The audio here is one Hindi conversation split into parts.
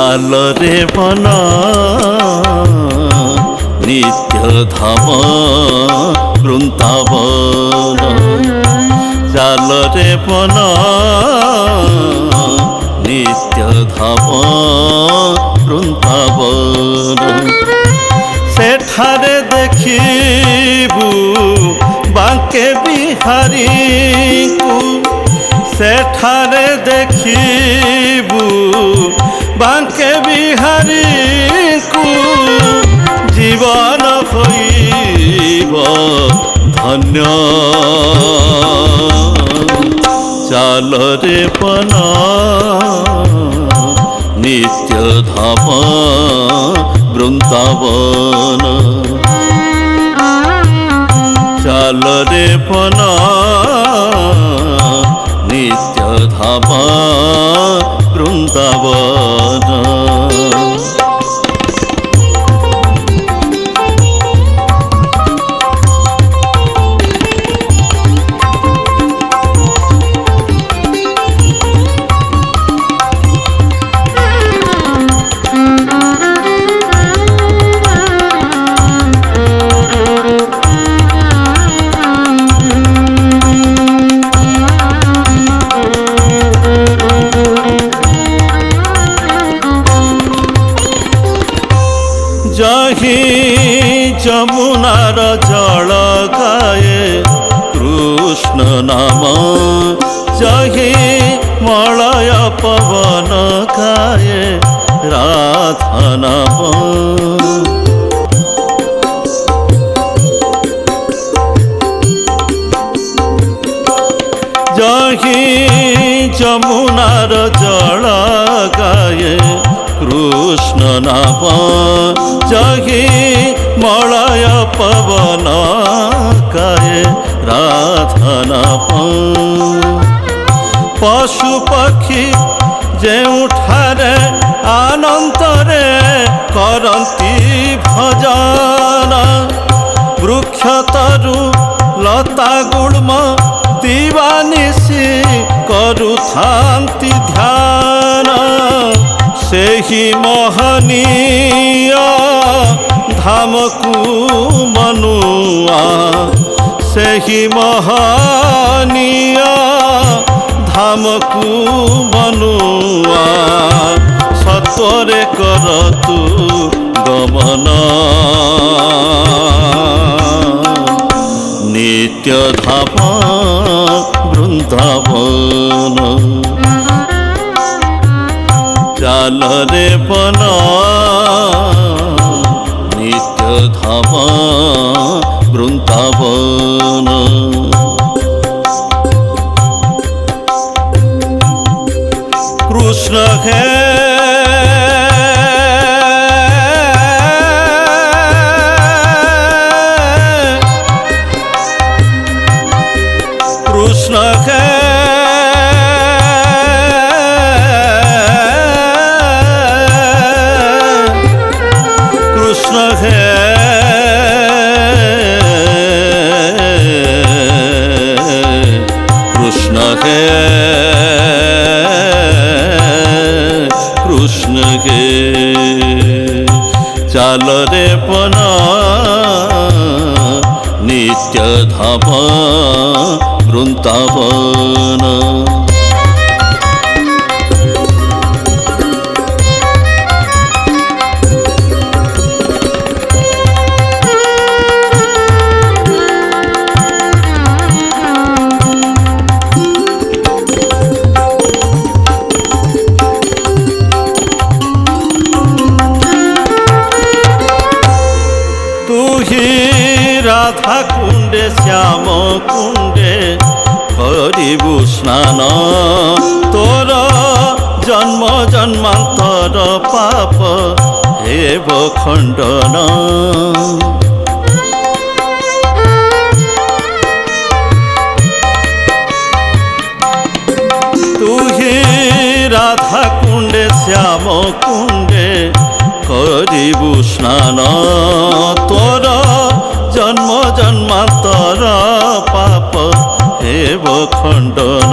चाल रे मन नित्य धाम वृंदावन चाल रे मन नित्य धाम वृंदावन सेठारे देखिबू बांके बिहारी को सेठारे देखिबू बांके बिहारी को जीवन होइब धन्य चाल रे मन नित्य धाम वृंदावन चाल रे मन नित्य धाम वृंदावन जही जमुनार जल गाए कृष्ण नाम जही मलय पवन गाए राधा नाम जही जमुनार जल गाए कृष्ण नाम जही मलय पवन गाए राधा नाम पशु पक्षी जेउठारे आनंदरे करंती भजन वृक्ष तरु लता गुल्म दिवानिशी करुथांती ध्यान सेही महनीय धाम को मनुआ सेही महनीय धाम को मनुआ सत्वरे करतु गमन नित्य धाम वृंदावन चाल रे मन नित्य धाम वृंदावन कृष्ण है कृष्ण है कृष्ण है कृष्ण है कृष्ण है चाल रे मन नित्य धाम वृंदावन राधा कुंडे श्याम कुंडे करिबु स्नान तोर जन्म जन्मांतर पाप हेब खंडन तू ही राधा कुंडे श्याम कुंडे करिबु स्नान तोर जन्म जन्मांतर पाप हेब खंडन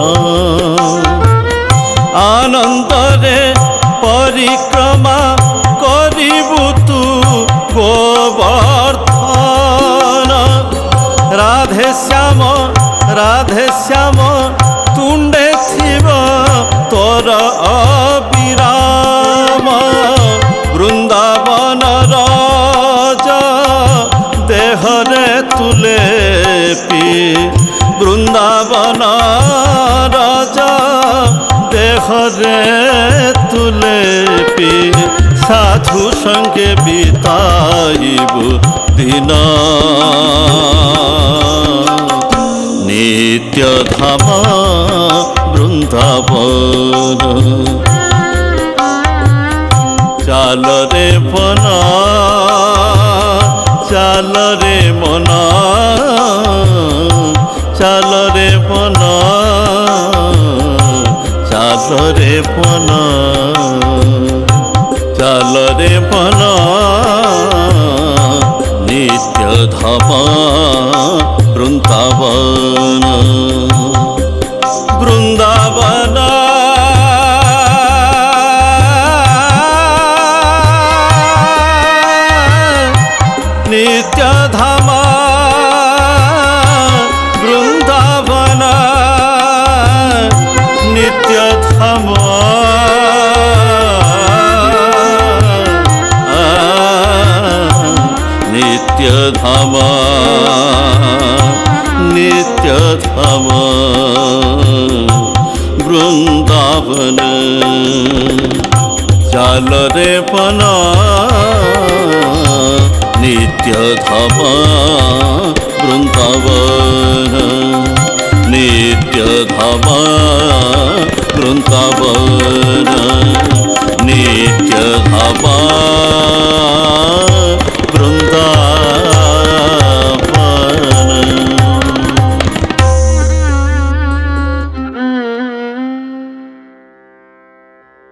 आनंदरे परिक्रमा श्याम तुंडे थिव तोर अविराम वृंदावन राज देहरे तुले पी वृंदावन राज देहरे तुले पी साधु संगे बिताइबु दिन नित्य धाम वृंदावन चाल रे बना चाल रे मना चाल रे बना चाल रे बना चाल रे बना नित्य धाम वृंदावन वृंदावन नित्य धाम वृंदावन नित्य धाम नित्य धाम नित्य धाम वृंदावन चाल रे बना नित्य धाम वृंदावन नित्य धाम वृंदावन नित्य धाम